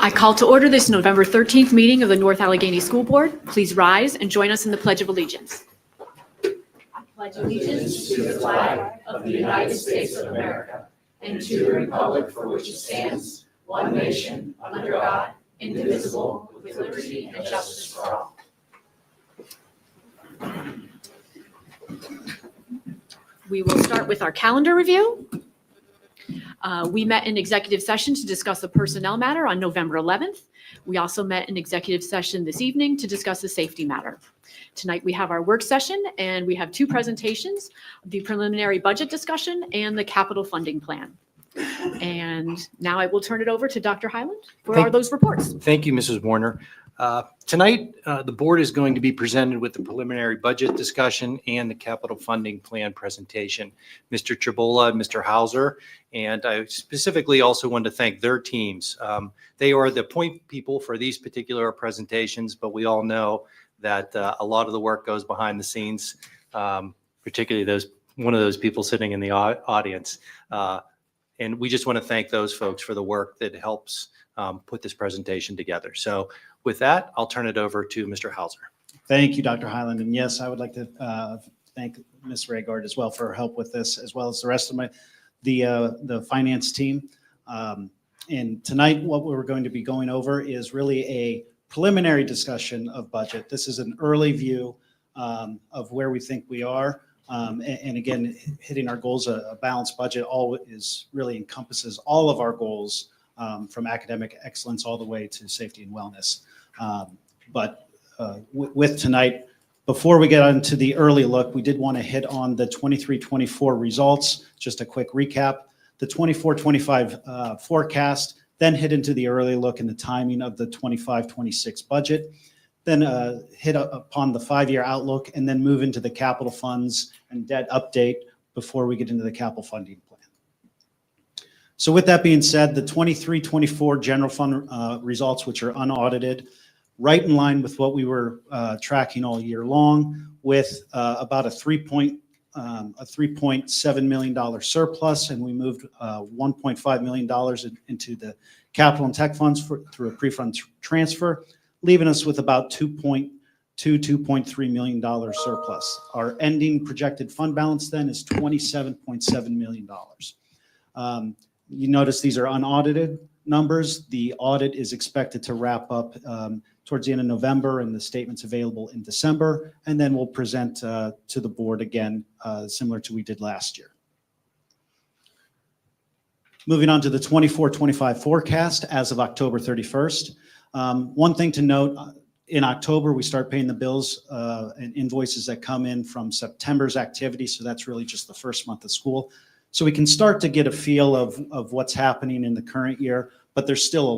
I call to order this November 13th meeting of the North Allegheny School Board. Please rise and join us in the Pledge of Allegiance. I pledge allegiance to the flag of the United States of America and to the republic for which it stands, one nation, under God, indivisible, with liberty and justice for all. We will start with our calendar review. We met in executive session to discuss a personnel matter on November 11th. We also met in executive session this evening to discuss a safety matter. Tonight we have our work session and we have two presentations, the preliminary budget discussion and the capital funding plan. And now I will turn it over to Dr. Hyland for those reports. Thank you, Mrs. Warner. Tonight, the board is going to be presented with the preliminary budget discussion and the capital funding plan presentation. Mr. Chabola and Mr. Hauser, and I specifically also want to thank their teams. They are the point people for these particular presentations, but we all know that a lot of the work goes behind the scenes, particularly one of those people sitting in the audience. And we just want to thank those folks for the work that helps put this presentation together. So with that, I'll turn it over to Mr. Hauser. Thank you, Dr. Hyland. And yes, I would like to thank Ms. Raygard as well for her help with this, as well as the rest of the finance team. And tonight, what we're going to be going over is really a preliminary discussion of budget. This is an early view of where we think we are. And again, hitting our goals, a balanced budget really encompasses all of our goals, from academic excellence all the way to safety and wellness. But with tonight, before we get into the early look, we did want to hit on the 23-24 results. Just a quick recap. The 24-25 forecast, then hit into the early look and the timing of the 25-26 budget. Then hit upon the 5-year outlook, and then move into the capital funds and debt update before we get into the capital funding plan. So with that being said, the 23-24 general fund results, which are unaudited, right in line with what we were tracking all year long, with about a $3.7 million surplus, and we moved $1.5 million into the capital and tech funds through a pre-fund transfer, leaving us with about $2.3 million surplus. Our ending projected fund balance then is $27.7 million. You notice these are unaudited numbers. The audit is expected to wrap up towards the end of November, and the statement's available in December, and then we'll present to the board again, similar to we did last year. Moving on to the 24-25 forecast as of October 31st. One thing to note, in October, we start paying the bills and invoices that come in from September's activity. So that's really just the first month of school. So we can start to get a feel of what's happening in the current year, but there's still a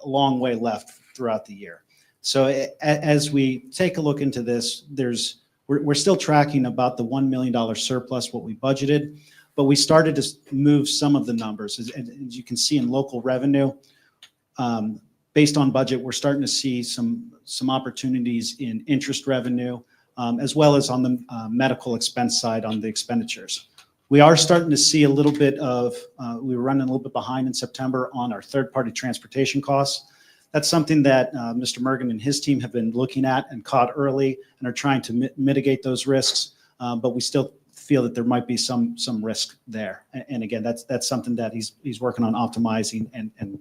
long way left throughout the year. So as we take a look into this, we're still tracking about the $1 million surplus, what we budgeted, but we started to move some of the numbers. As you can see in local revenue, based on budget, we're starting to see some opportunities in interest revenue, as well as on the medical expense side on the expenditures. We are starting to see a little bit of, we were running a little bit behind in September on our third-party transportation costs. That's something that Mr. Mergen and his team have been looking at and caught early and are trying to mitigate those risks, but we still feel that there might be some risk there. And again, that's something that he's working on optimizing and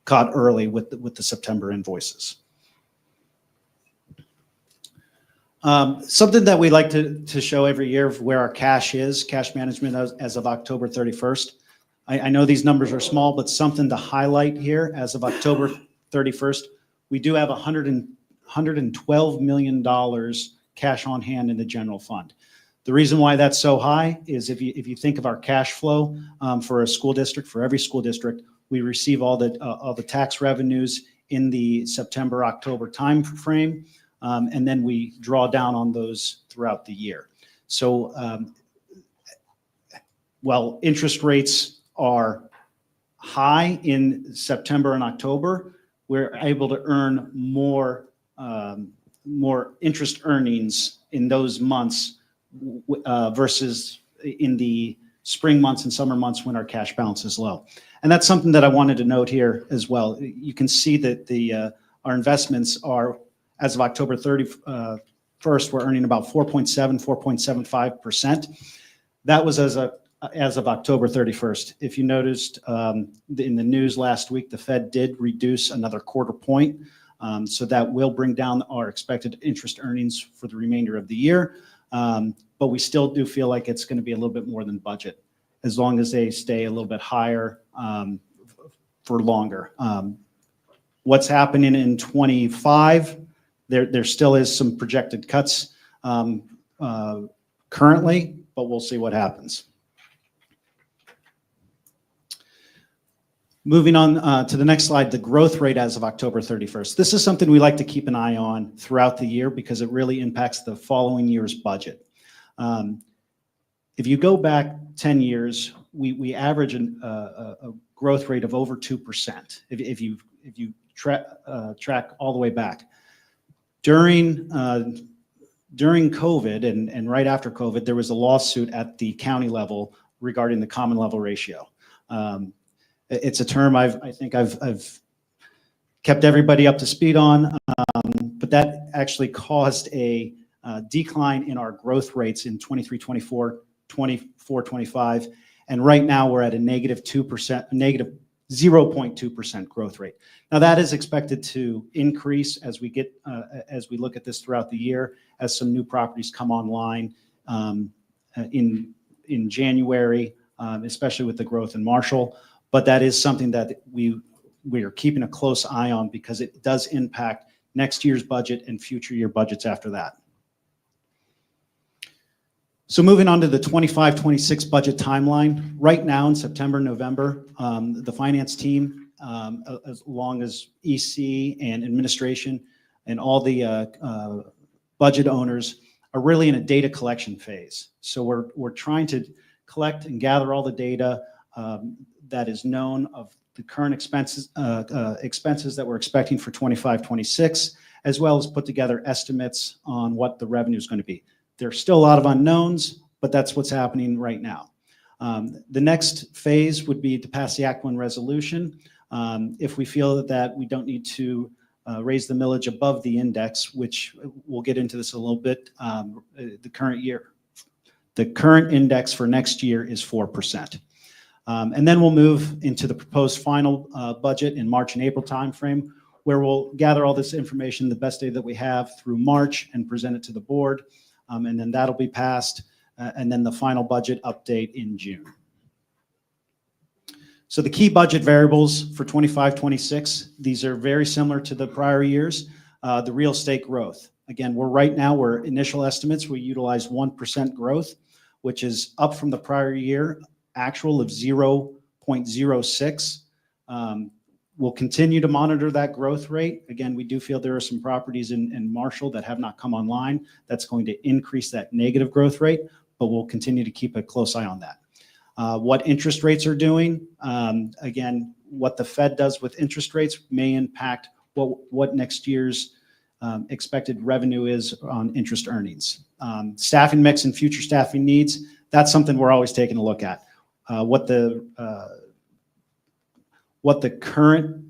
caught early with the September invoices. Something that we like to show every year of where our cash management as of October 31st. I know these numbers are small, but something to highlight here as of October 31st, we do have $112 million cash on hand in the general fund. The reason why that's so high is if you think of our cash flow for a school district, for every school district, we receive all the tax revenues in the September-October time frame, and then we draw down on those throughout the year. So while interest rates are high in September and October, we're able to earn more interest earnings in those months versus in the spring months and summer months when our cash balance is low. And that's something that I wanted to note here as well. You can see that our investments are, as of October 31st, we're earning about 4.75%. That was as of October 31st. If you noticed in the news last week, the Fed did reduce another quarter point. So that will bring down our expected interest earnings for the remainder of the year. But we still do feel like it's going to be a little bit more than budget, as long as they stay a little bit higher for longer. What's happening in 25, there still is some projected cuts currently, but we'll see what happens. Moving on to the next slide, the growth rate as of October 31st. This is something we like to keep an eye on throughout the year because it really impacts the following year's budget. If you go back 10 years, we average a growth rate of over 2%. If you track all the way back. During COVID and right after COVID, there was a lawsuit at the county level regarding the common level ratio. It's a term I think I've kept everybody up to speed on, but that actually caused a decline in our growth rates in 23, 24, 24, 25, and right now we're at a negative 2%, negative 0.2% growth rate. Now that is expected to increase as we look at this throughout the year, as some new properties come online in January, especially with the growth in Marshall. But that is something that we are keeping a close eye on because it does impact next year's budget and future year budgets after that. So moving on to the 25-26 budget timeline, right now in September, November, the finance team, as long as EC and administration and all the budget owners are really in a data collection phase. So we're trying to collect and gather all the data that is known of the current expenses that we're expecting for 25-26, as well as put together estimates on what the revenue is going to be. There's still a lot of unknowns, but that's what's happening right now. The next phase would be to pass the Act 1 resolution. If we feel that we don't need to raise the millage above the index, which we'll get into this a little bit, the current index for next year is 4%. And then we'll move into the proposed final budget in March and April timeframe, where we'll gather all this information the best day that we have through March and present it to the board. And then that'll be passed, and then the final budget update in June. So the key budget variables for 25-26, these are very similar to the prior years. The real estate growth. Again, we're initial estimates, we utilize 1% growth, which is up from the prior year actual of 0.06. We'll continue to monitor that growth rate. Again, we do feel there are some properties in Marshall that have not come online. That's going to increase that negative growth rate, but we'll continue to keep a close eye on that. What interest rates are doing, again, what the Fed does with interest rates may impact what next year's expected revenue is on interest earnings. Staffing mix and future staffing needs, that's something we're always taking a look at. What the current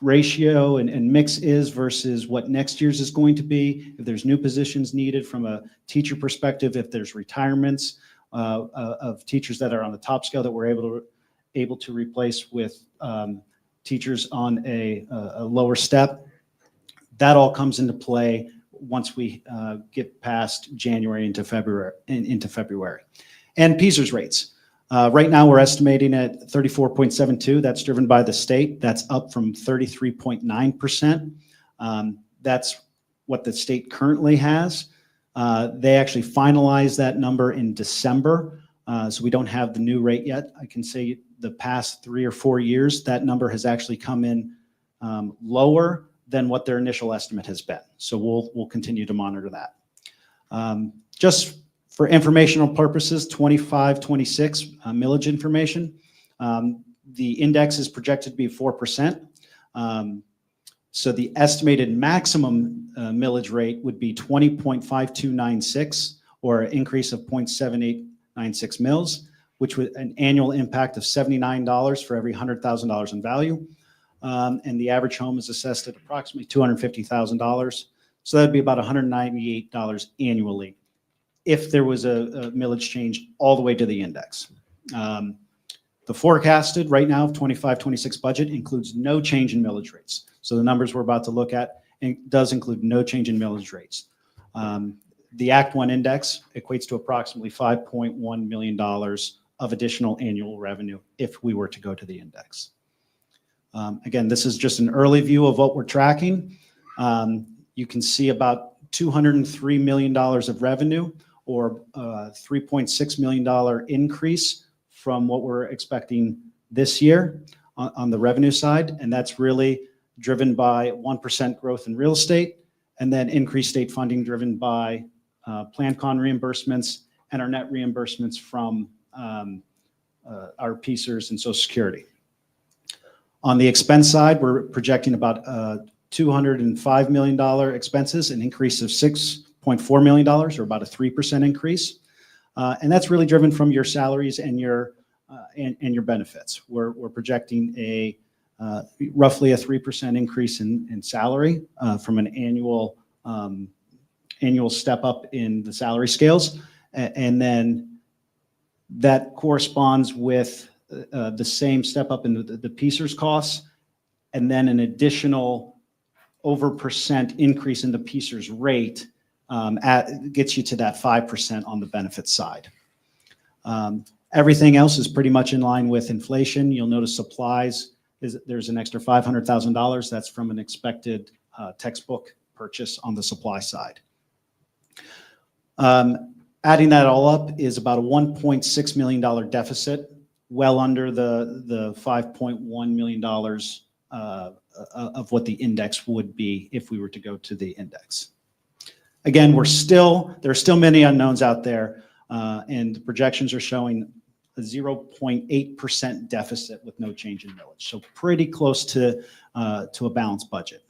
ratio and mix is versus what next year's is going to be, if there's new positions needed from a teacher perspective, if there's retirements of teachers that are on the top scale that we're able to replace with teachers on a lower step, that all comes into play once we get past January into February. And PSERS rates. Right now, we're estimating at 34.72. That's driven by the state. That's up from 33.9%. That's what the state currently has. They actually finalized that number in December, so we don't have the new rate yet. I can say the past 3 or 4 years, that number has actually come in lower than what their initial estimate has been. So we'll continue to monitor that. Just for informational purposes, 25-26 millage information. The index is projected to be 4%. So the estimated maximum millage rate would be 20.5296, or an increase of 0.7896 mils. which was an annual impact of $79 for every $100,000 in value. And the average home is assessed at approximately $250,000. So that'd be about $198 annually if there was a millage change all the way to the index. The forecasted right now 25-26 budget includes no change in millage rates. So the numbers we're about to look at does include no change in millage rates. The Act 1 index equates to approximately $5.1 million of additional annual revenue if we were to go to the index. Again, this is just an early view of what we're tracking. You can see about $203 million of revenue, or $3.6 million increase from what we're expecting this year on the revenue side. And that's really driven by 1% growth in real estate, and then increased state funding driven by PlanCon reimbursements and our net reimbursements from our PSERS and Social Security. On the expense side, we're projecting about $205 million expenses, an increase of $6.4 million, or about a 3% increase. And that's really driven from your salaries and your benefits. We're projecting a roughly a 3% increase in salary from an annual step up in the salary scales. And then that corresponds with the same step up in the PSERS costs, and then an additional over % increase in the PSERS rate gets you to that 5% on the benefit side. Everything else is pretty much in line with inflation. You'll notice supplies, there's an extra $500,000. That's from an expected textbook purchase on the supply side. Adding that all up is about a $1.6 million deficit, well under the $5.1 million of what the index would be if we were to go to the index. Again, there are still many unknowns out there, and the projections are showing a 0.8% deficit with no change in millage. So pretty close to a balanced budget.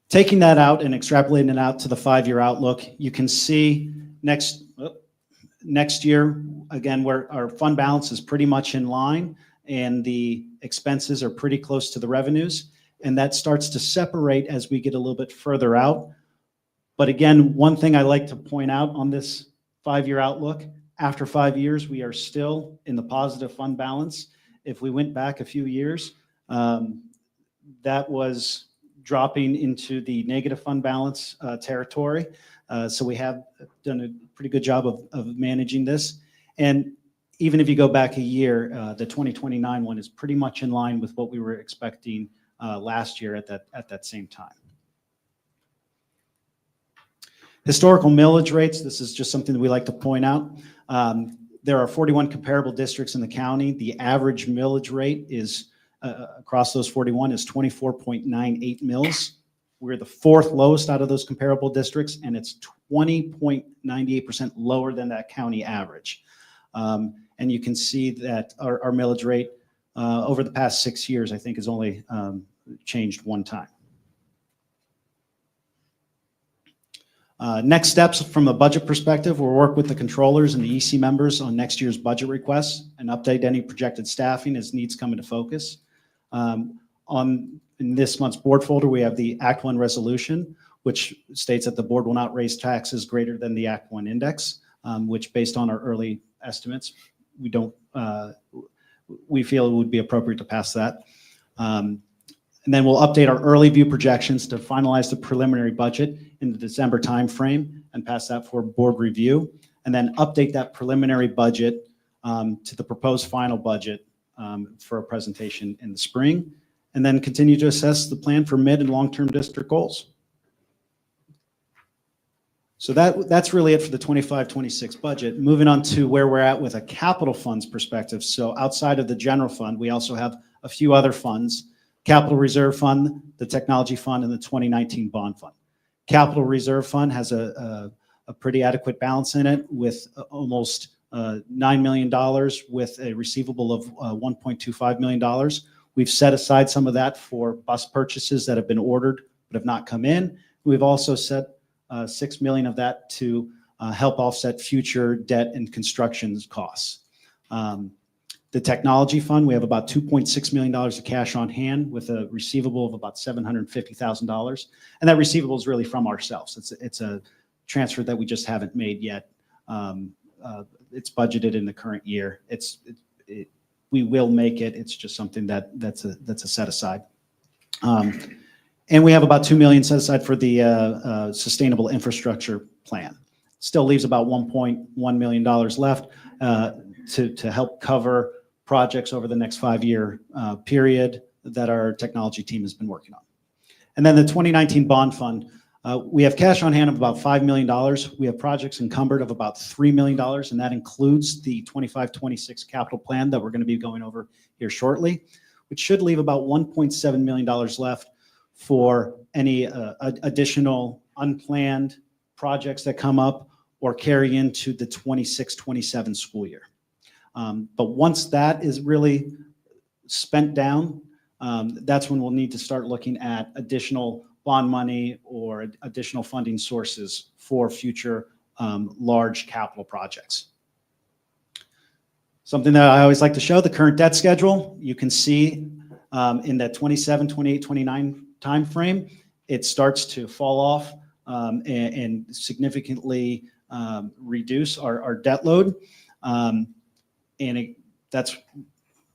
Taking that out and extrapolating it out to the 5-year outlook, you can see next year, again, where our fund balance is pretty much in line and the expenses are pretty close to the revenues. And that starts to separate as we get a little bit further out. But again, one thing I like to point out on this 5-year outlook, after 5 years, we are still in the positive fund balance. If we went back a few years, that was dropping into the negative fund balance territory. So we have done a pretty good job of managing this. And even if you go back a year, the 2029 one is pretty much in line with what we were expecting last year at that same time. Historical millage rates, this is just something that we like to point out. There are 41 comparable districts in the county. The average millage rate is across those 41 is 24.98 mills. We're the 4th lowest out of those comparable districts, and it's 20.98% lower than that county average. And you can see that our millage rate over the past 6 years, I think, has only changed one time. Next steps from a budget perspective, we'll work with the controllers and the EC members on next year's budget requests and update any projected staffing as needs come into focus. In this month's board folder, we have the Act 1 resolution, which states that the board will not raise taxes greater than the Act 1 index, which based on our early estimates, we feel it would be appropriate to pass that. And then we'll update our early view projections to finalize the preliminary budget in the December timeframe and pass that for board review. And then update that preliminary budget to the proposed final budget for a presentation in the spring. And then continue to assess the plan for mid and long-term district goals. So that's really it for the 25-26 budget. Moving on to where we're at with a capital funds perspective. So outside of the general fund, we also have a few other funds: Capital Reserve Fund, the Technology Fund, and the 2019 Bond Fund. Capital Reserve Fund has a pretty adequate balance in it with almost $9 million with a receivable of $1.25 million. We've set aside some of that for bus purchases that have been ordered but have not come in. We've also set $6 million of that to help offset future debt and construction costs. The technology fund, we have about $2.6 million of cash on hand with a receivable of about $750,000. And that receivable is really from ourselves. It's a transfer that we just haven't made yet. It's budgeted in the current year. We will make it. It's just something that's a set aside. And we have about $2 million set aside for the sustainable infrastructure plan. Still leaves about $1.1 million left to help cover projects over the next 5-year period that our technology team has been working on. And then the 2019 bond fund, we have cash on hand of about $5 million. We have projects encumbered of about $3 million, and that includes the 25-26 capital plan that we're going to be going over here shortly, which should leave about $1.7 million left for any additional unplanned projects that come up or carry into the 26-27 school year. But once that is really spent down, that's when we'll need to start looking at additional bond money or additional funding sources for future large capital projects. Something that I always like to show, the current debt schedule. You can see in that 27, 28, 29 timeframe, it starts to fall off and significantly reduce our debt load. That's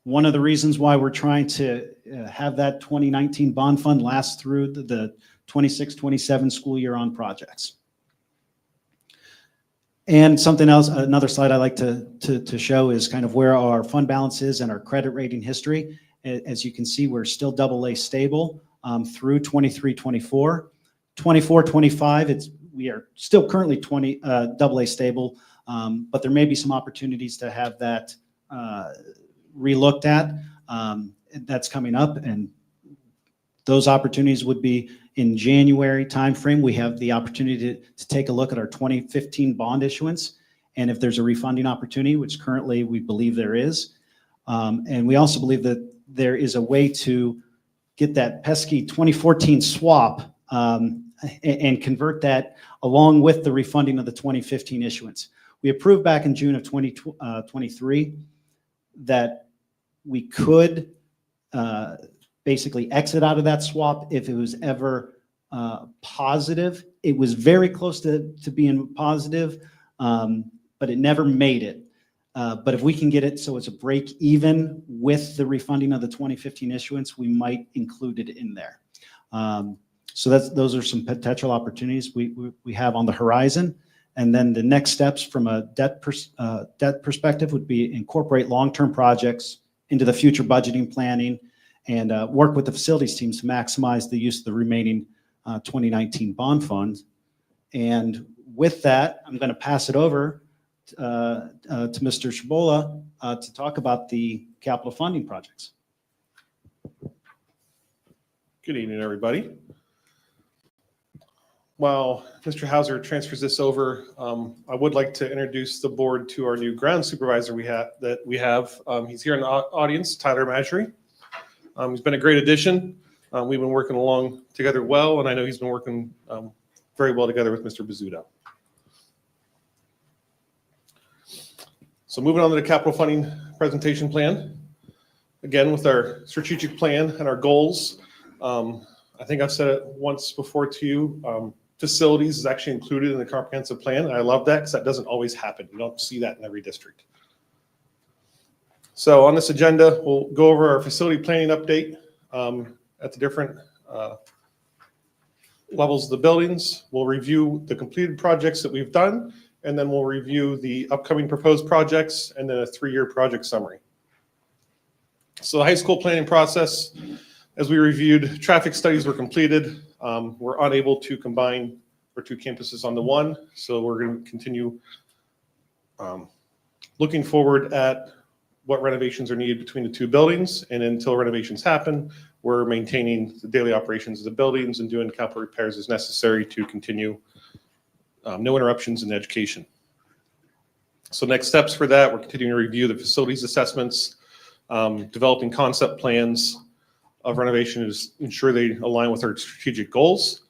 one of the reasons why we're trying to have that 2019 bond fund last through the 26-27 school year on projects. And something else, another slide I like to show is kind of where our fund balance is and our credit rating history. As you can see, we're still AA stable through 23-24. 24-25, we are still currently AA stable, but there may be some opportunities to have that relooked at. That's coming up, and those opportunities would be in January timeframe. We have the opportunity to take a look at our 2015 bond issuance, and if there's a refunding opportunity, which currently we believe there is, and we also believe that there is a way to get that pesky 2014 swap and convert that along with the refunding of the 2015 issuance. We approved back in June of 2023 that we could basically exit out of that swap if it was ever positive. It was very close to being positive, but it never made it. But if we can get it so it's a break even with the refunding of the 2015 issuance, we might include it in there. So those are some potential opportunities we have on the horizon. And then the next steps from a debt perspective would be incorporate long-term projects into the future budgeting planning and work with the facilities teams to maximize the use of the remaining 2019 bond funds. And with that, I'm going to pass it over to Mr. Cibola to talk about the capital funding projects. Good evening, everybody. While Mr. Hauser transfers this over, I would like to introduce the board to our new ground supervisor we have. He's here in the audience, Tyler Majory. He's been a great addition. We've been working along together well, and I know he's been working very well together with Mr. Bizzuto. So moving on to the capital funding presentation plan. Again, with our strategic plan and our goals, I think I've said it once before to you, facilities is actually included in the comprehensive plan. And I love that because that doesn't always happen. You don't see that in every district. So on this agenda, we'll go over our facility planning update at the different levels of the buildings. We'll review the completed projects that we've done, and then we'll review the upcoming proposed projects and then a 3-year project summary. So the high school planning process, as we reviewed, traffic studies were completed. We're unable to combine our 2 campuses onto one, so we're going to continue looking forward at what renovations are needed between the 2 buildings, and until renovations happen, we're maintaining the daily operations of the buildings and doing capital repairs as necessary to continue no interruptions in education. So next steps for that, we're continuing to review the facilities assessments, developing concept plans of renovation to ensure they align with our strategic goals,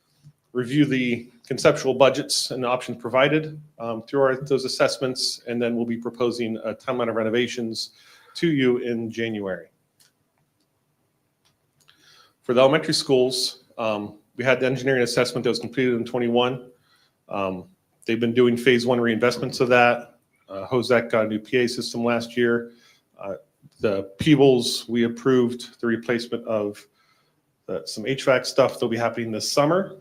review the conceptual budgets and options provided through those assessments, and then we'll be proposing a timeline of renovations to you in January. For the elementary schools, we had the engineering assessment that was completed in 21. They've been doing phase 1 reinvestments of that. Hozak got a new PA system last year. The Peebles, we approved the replacement of some HVAC stuff that'll be happening this summer.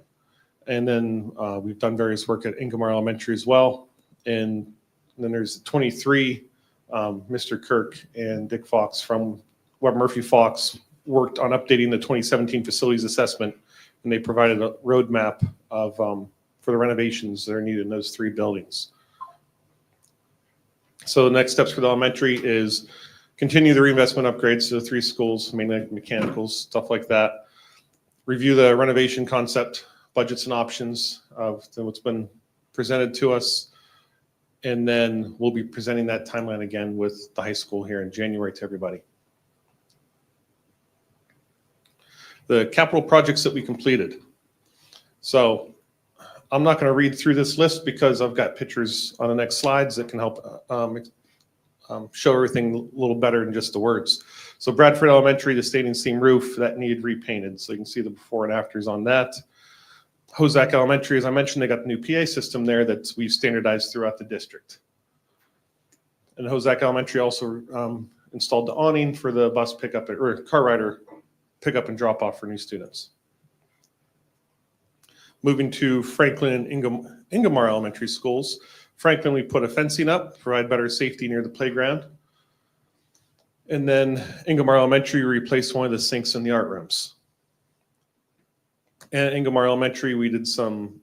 And then we've done various work at Ingomar Elementary as well. And then there's 23, Mr. Kirk and Dick Fox from Webb Murphy Fox worked on updating the 2017 facilities assessment, and they provided a roadmap of for the renovations that are needed in those 3 buildings. So the next steps for the elementary is continue the reinvestment upgrades to the 3 schools, mainly mechanicals, stuff like that. Review the renovation concept, budgets and options of what's been presented to us. And then we'll be presenting that timeline again with the high school here in January to everybody. The capital projects that we completed. So I'm not going to read through this list because I've got pictures on the next slides that can help show everything a little better than just the words. So Bradford Elementary, the standing seam roof, that needed repainted. So you can see the before and afters on that. Hozak Elementary, as I mentioned, they got the new PA system there that we've standardized throughout the district. And Hozak Elementary also installed the awning for the bus pickup or car rider pickup and drop off for new students. Moving to Franklin and Ingomar Elementary Schools. Franklin, we put a fencing up, provide better safety near the playground. And then Ingomar Elementary replaced one of the sinks in the art rooms. And Ingomar Elementary, we did some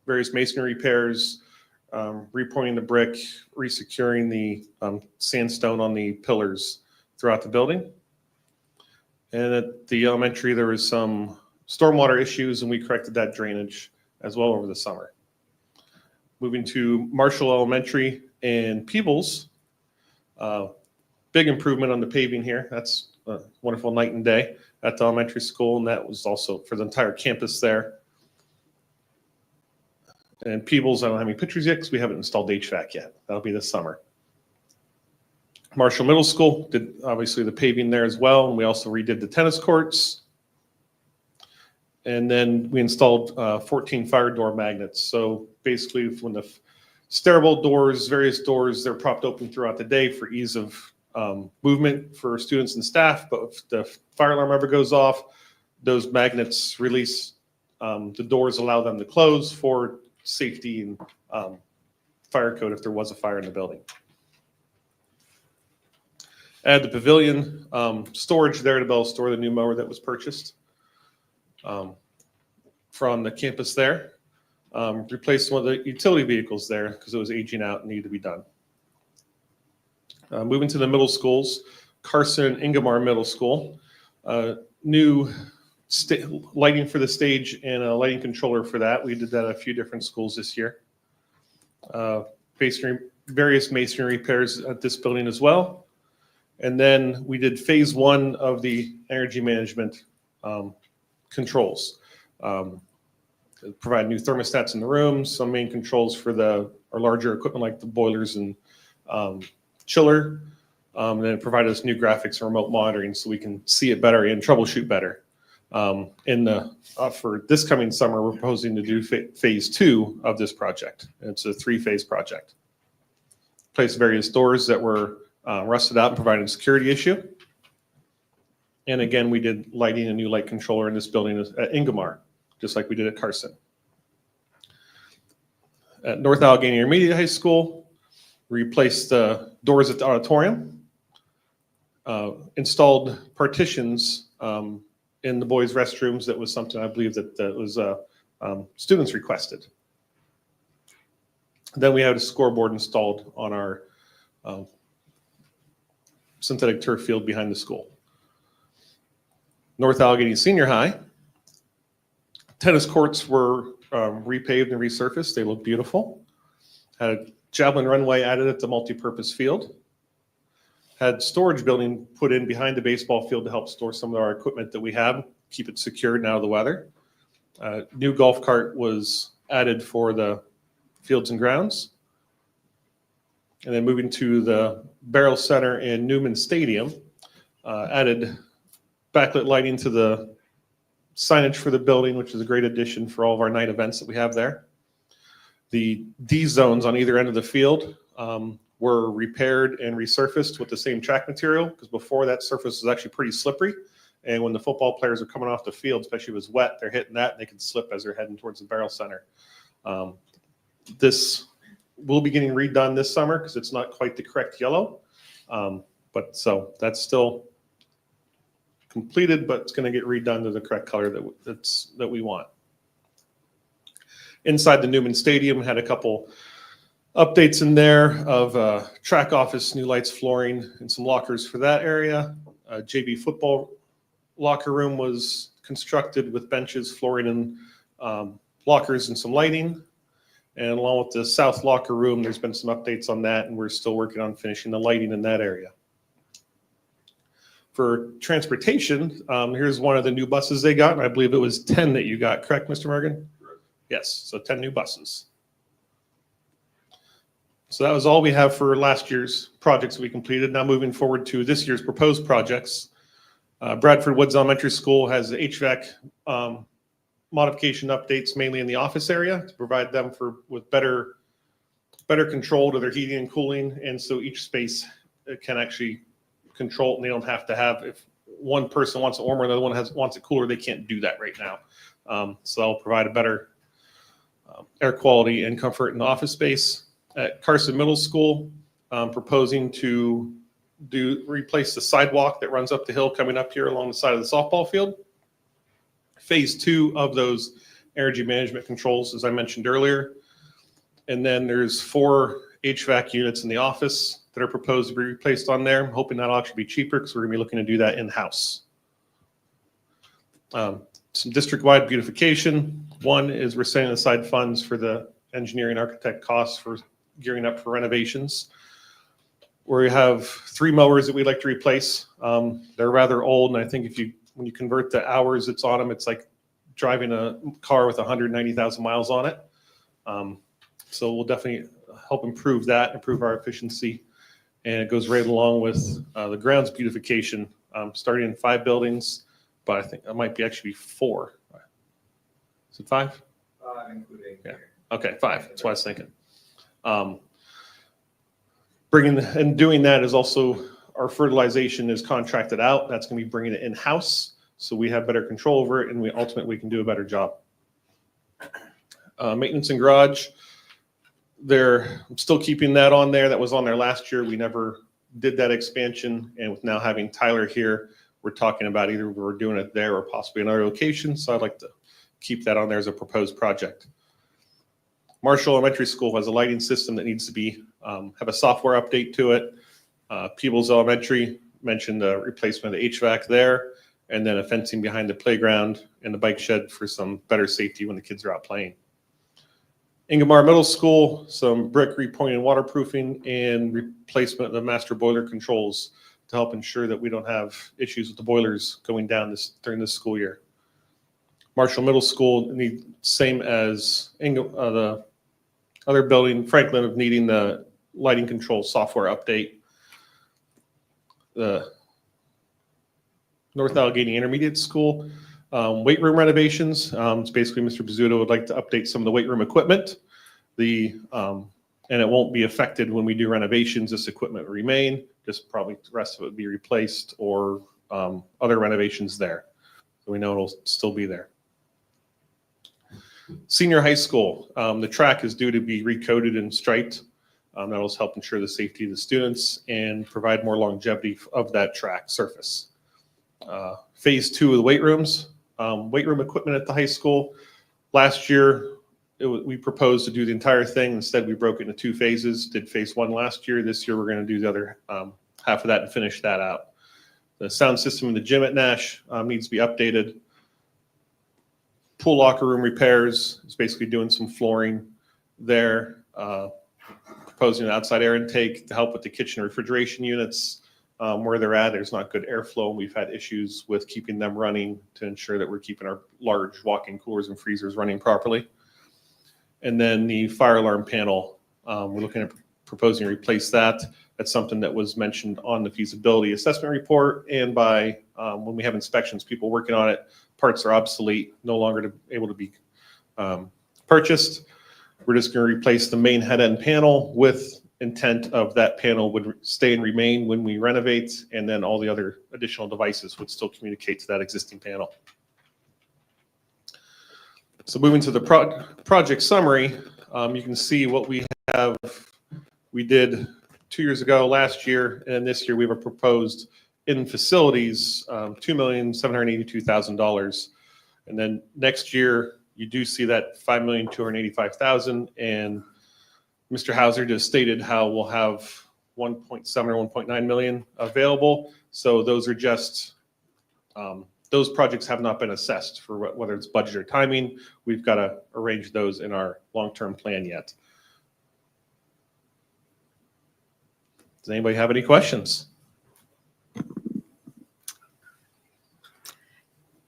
various masonry repairs, repointing the brick, resecuring the sandstone on the pillars throughout the building. And at the elementary, there was some stormwater issues, and we corrected that drainage as well over the summer. Moving to Marshall Elementary and Peebles, big improvement on the paving here. That's a wonderful night and day at the elementary school, and that was also for the entire campus there. And Peebles, I don't have any pictures yet because we haven't installed HVAC yet. That'll be this summer. Marshall Middle School did obviously the paving there as well, and we also redid the tennis courts. And then we installed 14 fire door magnets. So basically when the stairwell doors, various doors, they're propped open throughout the day for ease of movement for students and staff. But if the fire alarm ever goes off, those magnets release, the doors allow them to close for safety and fire code if there was a fire in the building. Add the pavilion storage there to be able to store the new mower that was purchased from the campus there. Replaced one of the utility vehicles there because it was aging out and needed to be done. Moving to the middle schools, Carson Ingomar Middle School. New lighting for the stage and a lighting controller for that. We did that at a few different schools this year. Various masonry repairs at this building as well. And then we did phase 1 of the energy management controls. Provide new thermostats in the rooms, some main controls for our larger equipment like the boilers and chiller. And then provide us new graphics and remote monitoring so we can see it better and troubleshoot better. For this coming summer, we're proposing to do phase 2 of this project. It's a 3-phase project. Place various doors that were rusted out and provided a security issue. And again, we did lighting a new light controller in this building at Ingomar, just like we did at Carson. At North Allegheny Intermediate High School, we replaced the doors at the auditorium, installed partitions in the boys' restrooms. That was something I believe that was students requested. Then we had a scoreboard installed on our synthetic turf field behind the school. North Allegheny Senior High, tennis courts were repaved and resurfaced. They look beautiful. Had a javelin runway added at the multipurpose field. Had storage building put in behind the baseball field to help store some of our equipment that we have, keep it secured and out of the weather. New golf cart was added for the fields and grounds. And then moving to the Barrel Center and Newman Stadium, added backlit lighting to the signage for the building, which is a great addition for all of our night events that we have there. The D zones on either end of the field were repaired and resurfaced with the same track material, because before that surface was actually pretty slippery. And when the football players are coming off the field, especially if it was wet, they're hitting that and they can slip as they're heading towards the Barrel Center. This will be getting redone this summer because it's not quite the correct yellow. But so that's still completed, but it's going to get redone to the correct color that we want. Inside the Newman Stadium, had a couple updates in there of track office, new lights, flooring, and some lockers for that area. JV football locker room was constructed with benches, flooring, and lockers and some lighting. And along with the south locker room, there's been some updates on that, and we're still working on finishing the lighting in that area. For transportation, here's one of the new buses they got, and I believe it was 10 that you got, correct, Mr. Morgan? Yes, so 10 new buses. So that was all we have for last year's projects we completed. Now moving forward to this year's proposed projects. Bradford Woods Elementary School has the HVAC modification updates, mainly in the office area, to provide them with better control to their heating and cooling. And so each space can actually control it, and they don't have to have, if one person wants it warmer, the other one wants it cooler, they can't do that right now. So I'll provide a better air quality and comfort in the office space. At Carson Middle School, proposing to replace the sidewalk that runs up the hill coming up here along the side of the softball field. Phase 2 of those energy management controls, as I mentioned earlier. And then there's 4 HVAC units in the office that are proposed to be replaced on there. I'm hoping that'll actually be cheaper because we're going to be looking to do that in-house. Some district-wide beautification. One is we're setting aside funds for the engineering architect costs for gearing up for renovations. We have 3 mowers that we'd like to replace. They're rather old, and I think when you convert the hours that's on them, it's like driving a car with 190,000 miles on it. So we'll definitely help improve that, improve our efficiency. And it goes right along with the grounds beautification, starting in 5 buildings, but I think it might be actually 4. Is it 5? Including. Yeah. Okay, 5. That's what I was thinking. Doing that is also, our fertilization is contracted out. That's going to be bringing it in-house, so we have better control over it, and we ultimately can do a better job. Maintenance and garage, I'm still keeping that on there. That was on there last year. We never did that expansion, and with now having Tyler here, we're talking about either we're doing it there or possibly another location. So I'd like to keep that on there as a proposed project. Marshall Elementary School has a lighting system that needs to be have a software update to it. Peebles Elementary mentioned the replacement of the HVAC there, and then a fencing behind the playground and the bike shed for some better safety when the kids are out playing. Ingomar Middle School, some brick repointing and waterproofing, and replacement of the master boiler controls to help ensure that we don't have issues with the boilers going down during this school year. Marshall Middle School need same as the other building, Franklin, of needing the lighting control software update. The North Allegheny Intermediate School, weight room renovations. It's basically Mr. Pizzuto would like to update some of the weight room equipment. And it won't be affected when we do renovations. This equipment will remain, just probably the rest of it would be replaced or other renovations there. So we know it'll still be there. Senior high school, the track is due to be recoated and striped. That'll help ensure the safety of the students and provide more longevity of that track surface. Phase 2 of the weight rooms, weight room equipment at the high school. Last year, we proposed to do the entire thing. Instead, we broke it into 2 phases. Did phase 1 last year. This year, we're going to do the other half of that and finish that out. The sound system in the gym at Nash needs to be updated. Pool locker room repairs is basically doing some flooring there. Proposing an outside air intake to help with the kitchen refrigeration units. Where they're at, there's not good airflow. We've had issues with keeping them running to ensure that we're keeping our large walk-in coolers and freezers running properly. And then the fire alarm panel, we're looking at proposing to replace that. That's something that was mentioned on the feasibility assessment report and by when we have inspections, people working on it, parts are obsolete, no longer able to be purchased. We're just going to replace the main head end panel with intent of that panel would stay and remain when we renovate, and then all the other additional devices would still communicate to that existing panel. So moving to the project summary, you can see what we have. We did 2 years ago, last year, and this year we have a proposed in facilities, $2,782,000. And then next year, you do see that $5,285,000, and Mr. Hauser just stated how we'll have 1.7 or 1.9 million available. So those are just, those projects have not been assessed for whether it's budget or timing. We've got to arrange those in our long-term plan yet. Does anybody have any questions?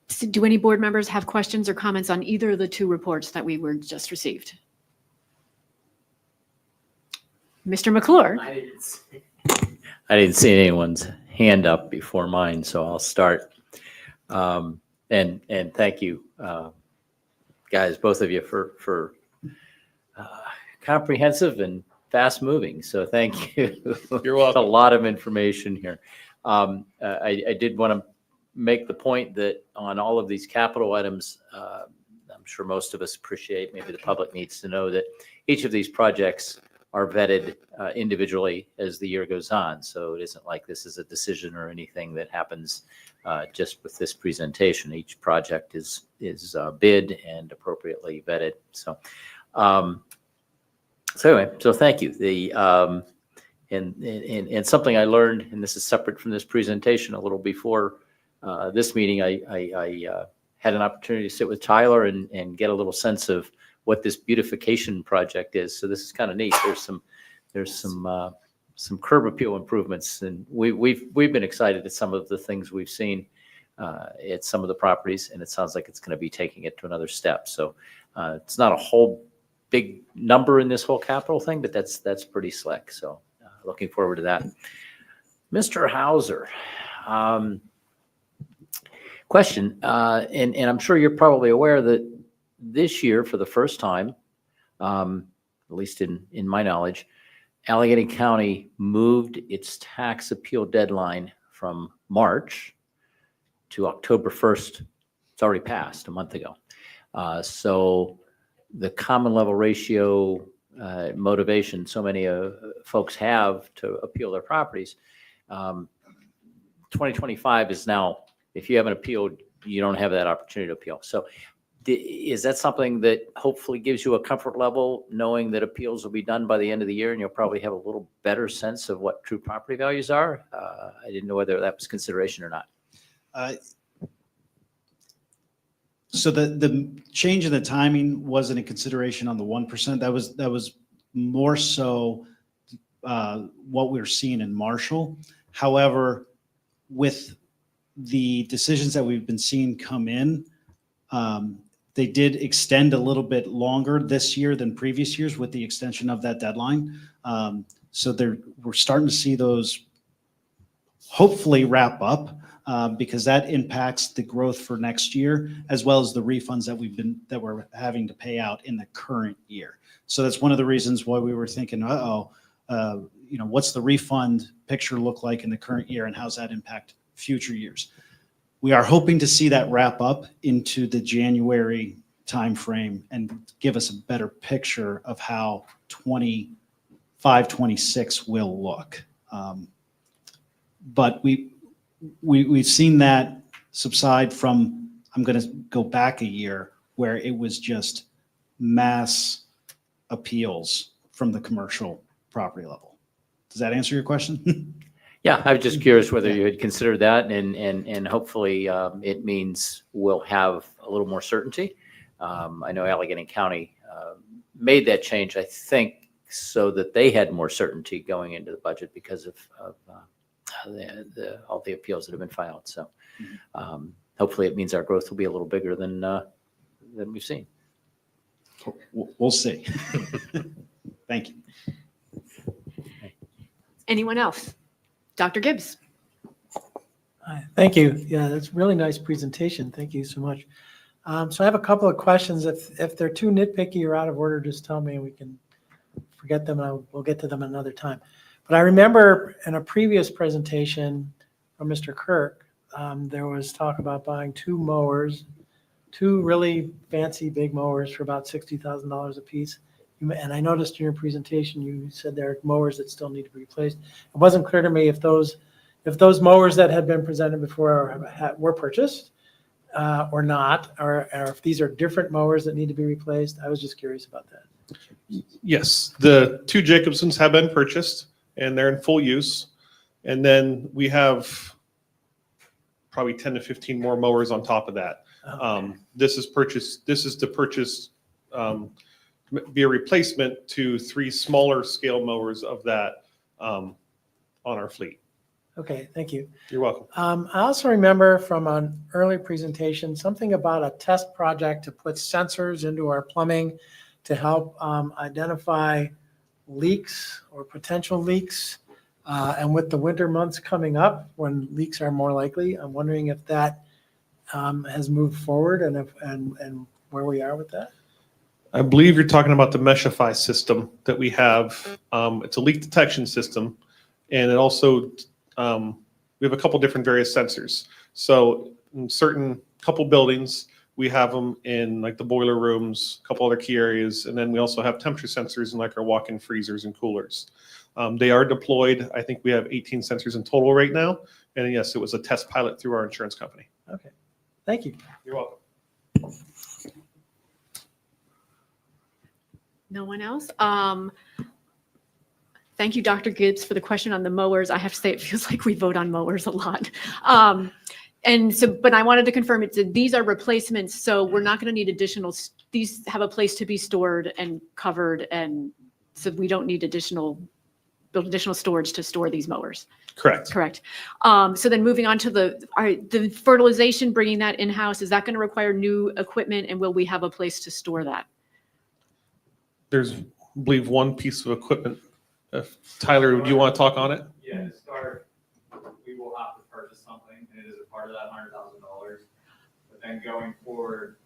So do any board members have questions or comments on either of the two reports that we were just received? Mr. McClure? I didn't see anyone's hand up before mine, so I'll start. And thank you, guys, both of you for comprehensive and fast moving. So thank you. You're welcome. A lot of information here. I did want to make the point that on all of these capital items, I'm sure most of us appreciate, maybe the public needs to know that each of these projects are vetted individually as the year goes on. So it isn't like this is a decision or anything that happens just with this presentation. Each project is bid and appropriately vetted. So anyway, so thank you. And something I learned, and this is separate from this presentation, a little before this meeting, I had an opportunity to sit with Tyler and get a little sense of what this beautification project is. So this is kind of neat. There's some curb appeal improvements, and we've been excited at some of the things we've seen at some of the properties, and it sounds like it's going to be taking it to another step. So it's not a whole big number in this whole capital thing, but that's pretty slick. So looking forward to that. Mr. Hauser, question, and I'm sure you're probably aware that this year, for the first time, at least in my knowledge, Allegheny County moved its tax appeal deadline from March to October 1st. It's already passed a month ago. So the common level ratio motivation so many folks have to appeal their properties, 2025 is now, if you haven't appealed, you don't have that opportunity to appeal. So is that something that hopefully gives you a comfort level, knowing that appeals will be done by the end of the year and you'll probably have a little better sense of what true property values are? I didn't know whether that was consideration or not. So the change in the timing wasn't a consideration on the 1%. That was more so what we're seeing in Marshall. However, with the decisions that we've been seeing come in, they did extend a little bit longer this year than previous years with the extension of that deadline. So we're starting to see those hopefully wrap up because that impacts the growth for next year, as well as the refunds that we're having to pay out in the current year. So that's one of the reasons why we were thinking, what's the refund picture look like in the current year and how's that impact future years? We are hoping to see that wrap up into the January timeframe and give us a better picture of how 25-26 will look. But we've seen that subside from, I'm going to go back a year, where it was just mass appeals from the commercial property level. Does that answer your question? Yeah, I was just curious whether you had considered that, and hopefully it means we'll have a little more certainty. I know Allegheny County made that change, I think, so that they had more certainty going into the budget because of all the appeals that have been filed. So hopefully it means our growth will be a little bigger than we've seen. We'll see. Thank you. Anyone else? Dr. Gibbs? Hi, thank you. Yeah, that's a really nice presentation. Thank you so much. So I have a couple of questions. If they're too nitpicky or out of order, just tell me and we can forget them and we'll get to them another time. But I remember in a previous presentation from Mr. Kirk, there was talk about buying two mowers, two really fancy big mowers for about $60,000 a piece. And I noticed in your presentation, you said there are mowers that still need to be replaced. It wasn't clear to me if those mowers that had been presented before were purchased or not, or if these are different mowers that need to be replaced. I was just curious about that. Yes, the two Jacobsons have been purchased and they're in full use. And then we have probably 10 to 15 more mowers on top of that. This is to purchase, be a replacement to 3 smaller scale mowers of that on our fleet. Okay, thank you. You're welcome. I also remember from an early presentation, something about a test project to put sensors into our plumbing to help identify leaks or potential leaks. And with the winter months coming up, when leaks are more likely, I'm wondering if that has moved forward and where we are with that. I believe you're talking about the Meshify system that we have. It's a leak detection system, and it also we have a couple different various sensors. So in certain couple buildings, we have them in like the boiler rooms, a couple other key areas, and then we also have temperature sensors in like our walk-in freezers and coolers. They are deployed. I think we have 18 sensors in total right now. And yes, it was a test pilot through our insurance company. Okay, thank you. You're welcome. No one else? Thank you, Dr. Gibbs, for the question on the mowers. I have to say, it feels like we vote on mowers a lot. But I wanted to confirm these are replacements, so we're not going to need additional, these have a place to be stored and covered, and so we don't need additional storage to store these mowers. Correct. Correct. So then moving on to the fertilization, bringing that in-house, is that going to require new equipment, and will we have a place to store that? There's, I believe, one piece of equipment. Tyler, do you want to talk on it? Yeah, to start, we will have to purchase something, and it is a part of that $100,000. But then going forward,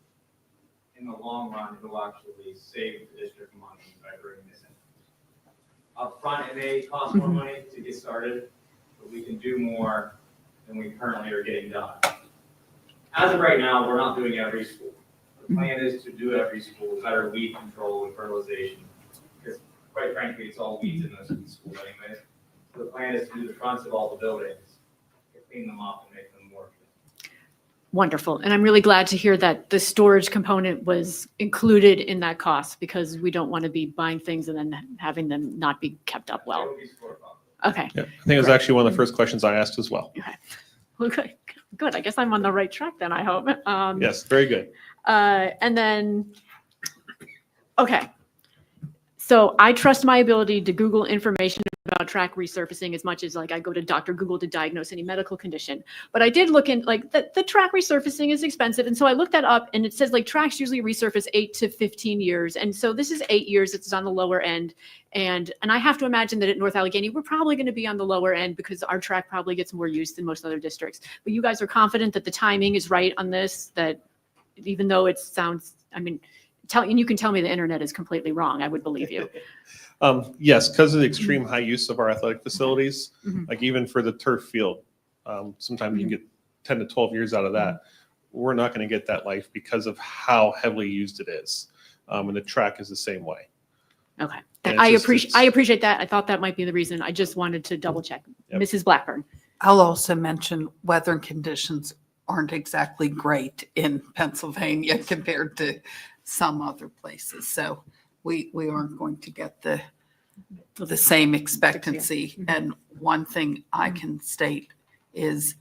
in the long run, it will actually save the district money by bringing this in. Up front, it may cost more money to get started, but we can do more than we currently are getting done. As of right now, we're not doing every school. The plan is to do every school, better weed control and fertilization. Because quite frankly, it's all weeds in those schools anyways. So the plan is to do the fronts of all the buildings, to clean them up and make them more clean. Wonderful. And I'm really glad to hear that the storage component was included in that cost, because we don't want to be buying things and then having them not be kept up It well. will be stored properly. Okay. Yeah, I think it was actually one of the first questions I asked as well. Okay. Good. I guess I'm on the right track then, I hope. Yes, very good. And then, okay. So I trust my ability to Google information about track resurfacing as much as like I go to Dr. Google to diagnose any medical condition. But I did look in, like, the track resurfacing is expensive. And so I looked that up, and it says like tracks usually resurface 8 to 15 years. And so this is 8 years. It's on the lower end. And I have to imagine that at North Allegheny, we're probably going to be on the lower end because our track probably gets more use than most other districts. But you guys are confident that the timing is right on this, that even though it sounds, I mean, and you can tell me the internet is completely wrong. I would believe you. Yes, because of the extreme high use of our athletic facilities, Mhm. like even for the turf field, sometimes you can get 10 to 12 years out of that. We're not going to get that life because of how heavily used it is. And the track is the same way. Okay. And I it's just- appreciate that. I thought that might be the reason. I just wanted to double check. Yep. Mrs. Blackburn. I'll also mention weather conditions aren't exactly great in Pennsylvania compared to some other places. So we aren't going to get the same expectancy. And one thing I can state is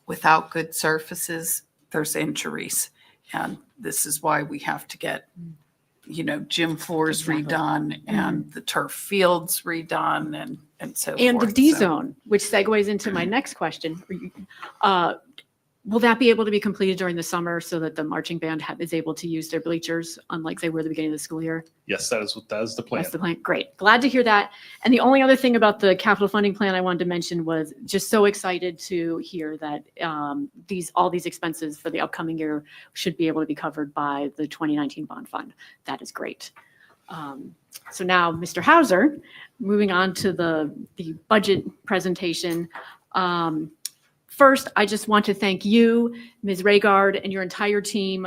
without good surfaces, there's injuries. And this is why we have to get, gym floors Exactly. redone and the turf fields redone and so forth. And the D So- zone, which segues into my next question. Will that be able to be completed during the summer so that the marching band is able to use their bleachers, unlike they were at the beginning of the school year? Yes, that is the plan. That's the plan. Great. Glad to hear that. And the only other thing about the capital funding plan I wanted to mention was just so excited to hear that all these expenses for the upcoming year should be able to be covered by the 2019 bond fund. That is great. So now, Mr. Hauser, moving on to the budget presentation. First, I just want to thank you, Ms. Raygard, and your entire team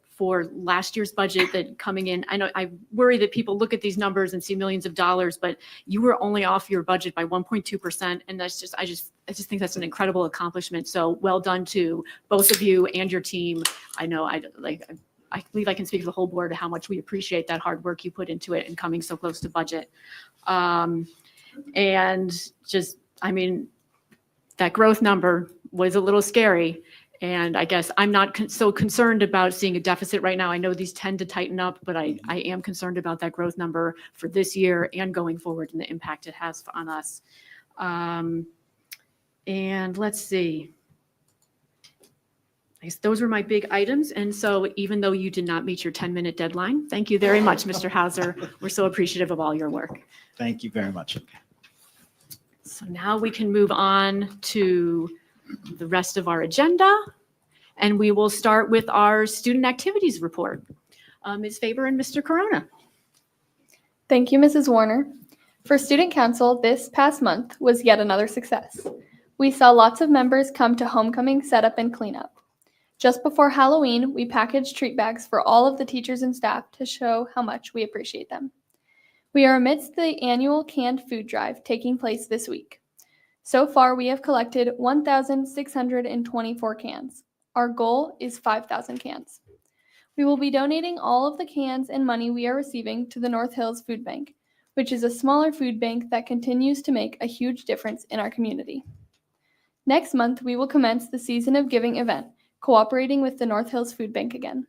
for last year's budget that coming in. I know I worry that people look at these numbers and see millions of dollars, but you were only off your budget by 1.2%, and that's just I just think that's an incredible accomplishment. So well done to both of you and your team. I know I believe I can speak for the whole board how much we appreciate that hard work you put into it and coming so close to budget. And just, I mean, that growth number was a little scary. And I guess I'm not so concerned about seeing a deficit right now. I know these tend to tighten up, but I am concerned about that growth number for this year and going forward and the impact it has on us. And let's see. I guess those were my big items. And so even though you did not meet your 10-minute deadline, thank you very much, Mr. Hauser. We're so appreciative of all your work. Thank you very much. So now we can move on to the rest of our agenda, and we will start with our student activities report. Ms. Faber and Mr. Corona. Thank you, Mrs. Warner. For Student Council, this past month was yet another success. We saw lots of members come to homecoming setup and cleanup. Just before Halloween, we packaged treat bags for all of the teachers and staff to show how much we appreciate them. We are amidst the annual canned food drive taking place this week. So far, we have collected 1,624 cans. Our goal is 5,000 cans. We will be donating all of the cans and money we are receiving to the North Hills Food Bank, which is a smaller food bank that continues to make a huge difference in our community. Next month, we will commence the Season of Giving event, cooperating with the North Hills Food Bank again.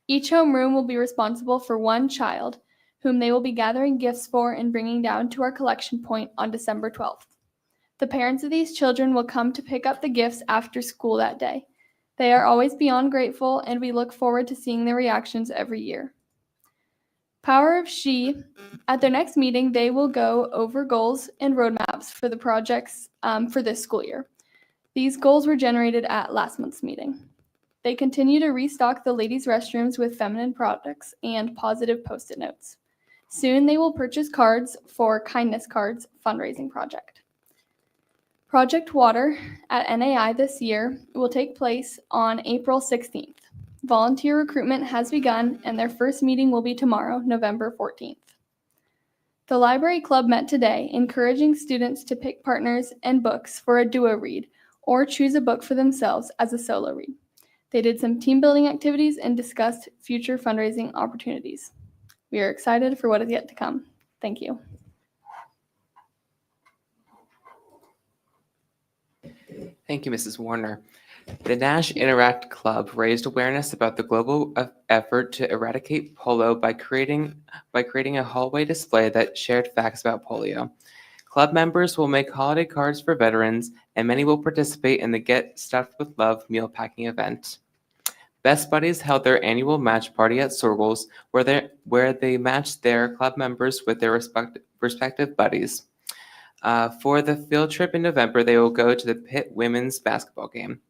Each homeroom will be responsible for one child, whom they will be gathering gifts for and bringing down to our collection point on December 12th. The parents of these children will come to pick up the gifts after school that day. They are always beyond grateful, and we look forward to seeing their reactions every year. Power of She, at their next meeting, they will go over goals and roadmaps for the projects for this school year. These goals were generated at last month's meeting. They continue to restock the ladies' restrooms with feminine products and positive Post-it notes. Soon they will purchase cards for Kindness Cards fundraising project. Project Water at NAI this year will take place on April 16th. Volunteer recruitment has begun, and their first meeting will be tomorrow, November 14th. The Library Club met today, encouraging students to pick partners and books for a duo read or choose a book for themselves as a solo read. They did some team building activities and discussed future fundraising opportunities. We are excited for what is yet to come. Thank you. Thank you, Mrs. Warner. The Nash Interact Club raised awareness about the global effort to eradicate polio by creating a hallway display that shared facts about polio. Club members will make holiday cards for veterans, and many will participate in the Get Stuffed with Love meal packing event. Best Buddies held their annual match party at Sorgels, where they matched their club members with their respective buddies. For the field trip in November, they will go to the Pitt women's basketball game.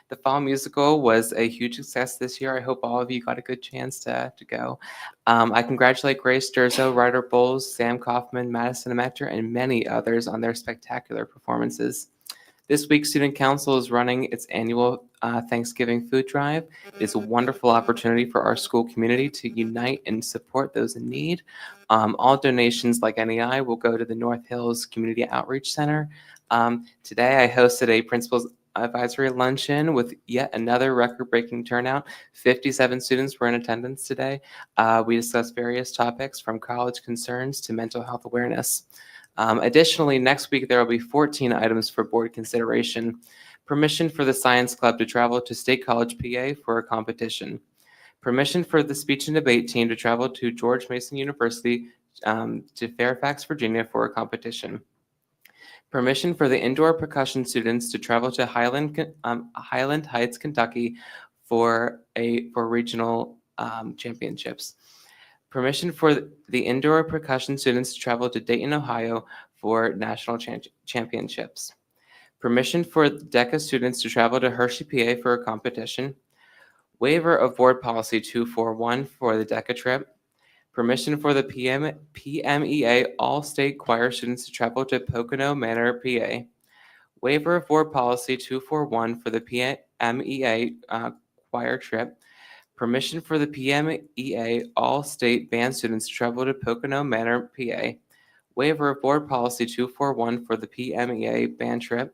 The fall musical was a huge success this year. I hope all of you got a good chance to go. I congratulate Grace Durzo, Ryder Bowles, Sam Kaufman, Madison Amector, and many others on their spectacular performances. This week, Student Council is running its annual Thanksgiving food drive. It is a wonderful opportunity for our school community to unite and support those in need. All donations, like NEI, will go to the North Hills Community Outreach Center. Today, I hosted a principal's advisory luncheon with yet another record-breaking turnout. 57 students were in attendance today. We discussed various topics from college concerns to mental health awareness. Additionally, next week there will be 14 items for board consideration. Permission for the Science Club to travel to State College, PA for a competition. Permission for the speech and debate team to travel to George Mason University to Fairfax, Virginia for a competition. Permission for the indoor percussion students to travel to Highland Heights, Kentucky for regional championships. Permission for the indoor percussion students to travel to Dayton, Ohio for national championships. Permission for DECA students to travel to Hershey, PA for a competition. Waiver of board policy 241 for the DECA trip. Permission for the PMEA all-state choir students to travel to Pocono Manor, PA. Waiver of board policy 241 for the PMEA choir trip. Permission for the PMEA all-state band students to travel to Pocono Manor, PA. Waiver of board policy 241 for the PMEA band trip.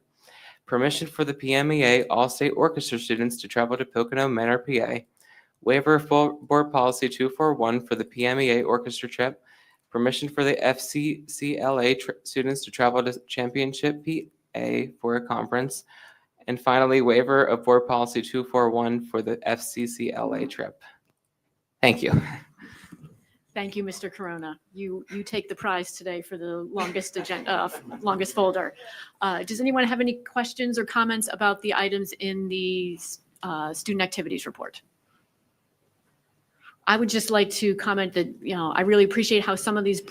Permission for the PMEA all-state orchestra students to travel to Pocono Manor, PA. Waiver of board policy 241 for the PMEA orchestra trip. Permission for the FCCLA students to travel to Championship, PA for a conference. And finally, waiver of board policy 241 for the FCCLA trip. Thank you. Thank you, Mr. Corona. You take the prize today for the longest agenda, longest folder. Does anyone have any questions or comments about the items in the student activities report? I would just like to comment that, I really appreciate how some of these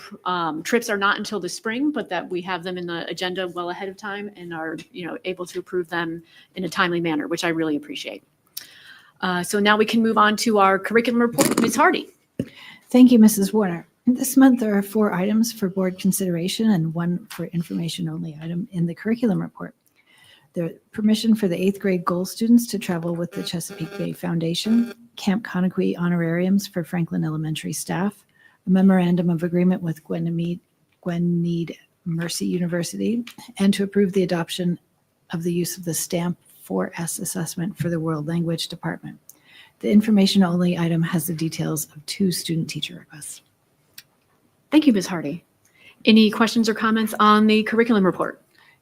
trips are not until the spring, but that we have them in the agenda well ahead of time and are, able to approve them in a timely manner, which I really appreciate. So now we can move on to our curriculum report. Ms. Hardy. Thank you, Mrs. Warner. This month, there are 4 items for board consideration and 1 for information-only item in the curriculum report. The permission for the 8th grade goal students to travel with the Chesapeake Bay Foundation, Camp Conaquee honorariums for Franklin Elementary staff, a memorandum of agreement with Gwenmead Mercy University, and to approve the adoption of the use of the STAMP 4S assessment for the World Language Department. The information-only item has the details of 2 student-teacher requests. Thank you, Ms. Hardy. Any questions or comments on the curriculum report?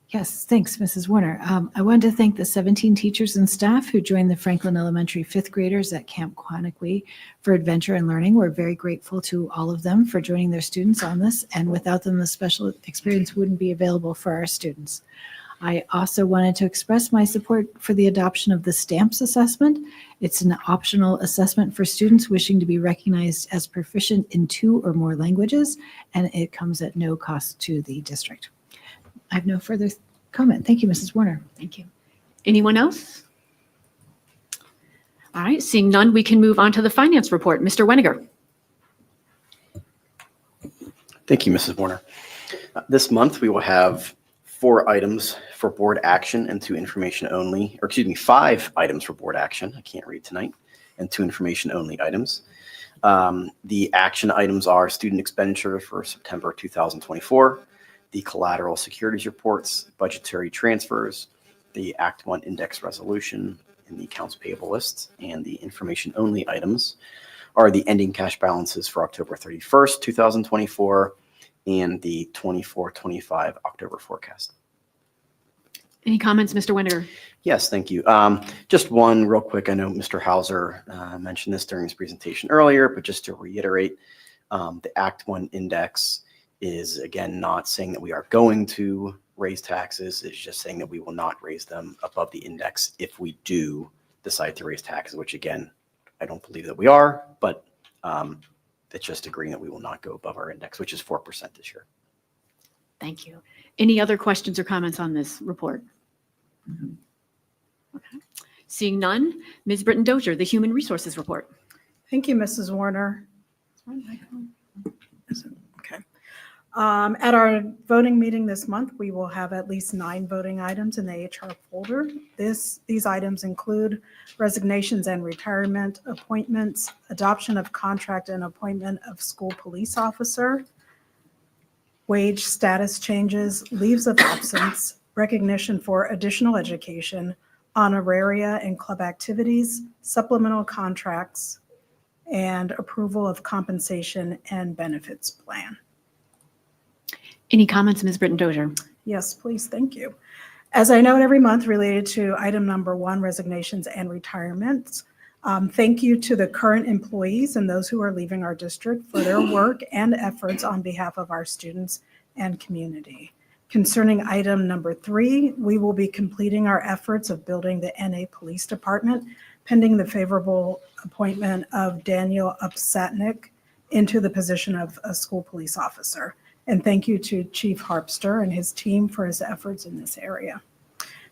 Yes, thanks, Mrs. Warner. I wanted to thank the 17 teachers and staff who joined the Franklin Elementary 5th graders at Camp Conaquee for adventure and learning. We're very grateful to all of them for joining their students on this, and without them, the special experience wouldn't be available for our students. I also wanted to express my support for the adoption of the STAMPS assessment. It's an optional assessment for students wishing to be recognized as proficient in 2 or more languages, and it comes at no cost to the district. I have no further comment. Thank you, Mrs. Warner. Thank you. Anyone else? All right, seeing none, we can move on to the finance report. Mr. Weniger. Thank you, Mrs. Warner. This month, we will have 4 items for board action and 2 information only, or excuse me, 5 items for board action. I can't read tonight, and 2 information only items. The action items are student expenditures for September 2024, the collateral securities reports, budgetary transfers, the Act 1 index resolution, and the accounts payable lists. And the information only items are the ending cash balances for October 31st, 2024, and the 24-25 October forecast. Any comments, Mr. Weniger? Yes, thank you. Just one real quick. I know Mr. Hauser mentioned this during his presentation earlier, but just to reiterate, the Act 1 index is, again, not saying that we are going to raise taxes. It's just saying that we will not raise them above the index if we do decide to raise taxes, which, again, I don't believe that we are, but it's just agreeing that we will not go above our index, which is 4% this year. Thank you. Any other questions or comments on this report? Okay. Seeing none, Ms. Britton Dozier, the Human Resources Report. Thank you, Mrs. Warner. Okay. At our voting meeting this month, we will have at least 9 voting items in the HR folder. These items include resignations and retirement, appointments, adoption of contract and appointment of school police officer, wage status changes, leaves of absence, recognition for additional education, honoraria and club activities, supplemental contracts, and approval of compensation and benefits plan. Any comments, Ms. Britton Dozier? Yes, please. Thank you. As I note every month related to item number 1, resignations and retirements, thank you to the current employees and those who are leaving our district for their work and efforts on behalf of our students and community. Concerning item number 3, we will be completing our efforts of building the NA Police Department pending the favorable appointment of Daniel Upsatnik into the position of a school police officer. And thank you to Chief Harpster and his team for his efforts in this area.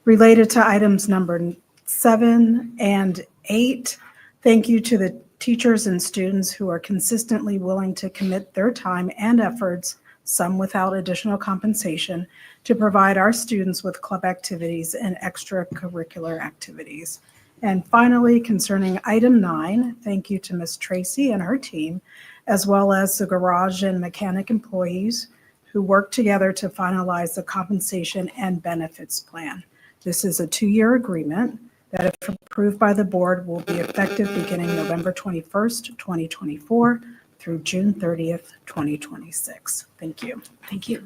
Related to items number 7 and 8, thank you to the teachers and students who are consistently willing to commit their time and efforts, some without additional compensation, to provide our students with club activities and extracurricular activities. And finally, concerning item 9, thank you to Ms. Tracy and her team, as well as the garage and mechanic employees who work together to finalize the compensation and benefits plan. This is a 2-year agreement that, if approved by the board, will be effective beginning November 21st, 2024 through June 30th, 2026. Thank you. Thank you.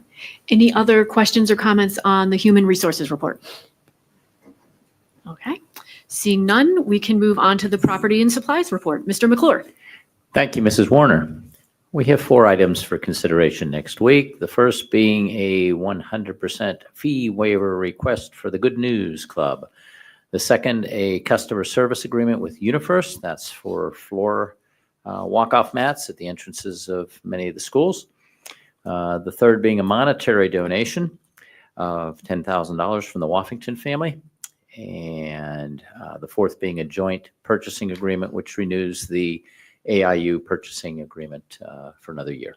Any other questions or comments on the human resources report? Okay. Seeing none, we can move on to the property and supplies report. Mr. McClure. Thank you, Mrs. Warner. We have 4 items for consideration next week. The first being a 100% fee waiver request for the Good News Club. The second, a customer service agreement with UniFirst. That's for floor walk-off mats at the entrances of many of the schools. The third being a monetary donation of $10,000 from the Woffington family. And the fourth being a joint purchasing agreement, which renews the AIU purchasing agreement for another year.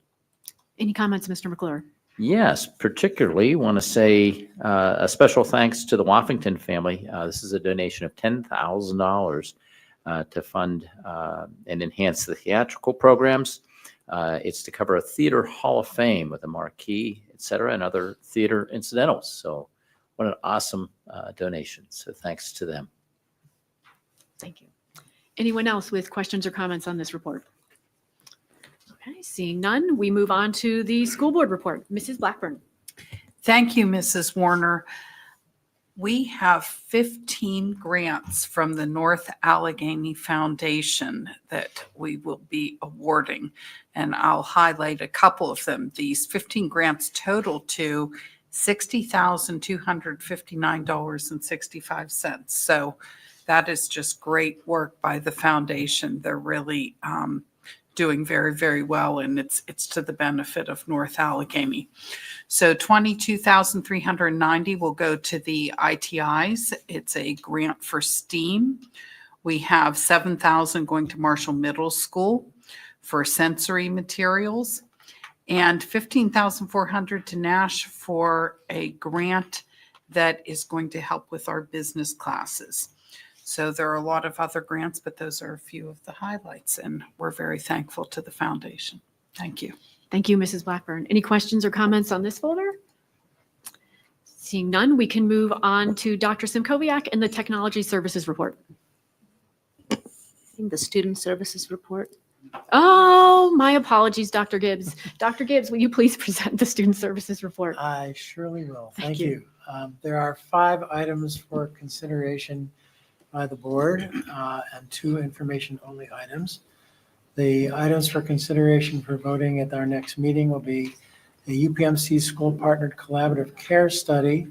Any comments, Mr. McClure? Yes, particularly want to say a special thanks to the Woffington family. This is a donation of $10,000 to fund and enhance the theatrical programs. It's to cover a theater hall of fame with a marquee, et cetera, and other theater incidentals. So what an awesome donation. So thanks to them. Thank you. Anyone else with questions or comments on this report? Okay, seeing none, we move on to the school board report. Mrs. Blackburn. Thank you, Mrs. Warner. We have 15 grants from the North Allegheny Foundation that we will be awarding, and I'll highlight a couple of them. These 15 grants total to $60,259.65. So that is just great work by the foundation. They're really doing very, very well, and it's to the benefit of North Allegheny. So $22,390 will go to the ITIs. It's a grant for STEAM. We have $7,000 going to Marshall Middle School for sensory materials, and $15,400 to Nash for a grant that is going to help with our business classes. So there are a lot of other grants, but those are a few of the highlights, and we're very thankful to the foundation. Thank you. Thank you, Mrs. Blackburn. Any questions or comments on this folder? Seeing none, we can move on to Dr. Simkowiak and the technology services report. The student services report. Oh, my apologies, Dr. Gibbs. Dr. Gibbs, will you please present the student services report? I surely will. Thank Thank you. There are 5 items for consideration by the board and 2 information-only items. The items for consideration for voting at our next meeting will be the UPMC School Partnered Collaborative Care Study,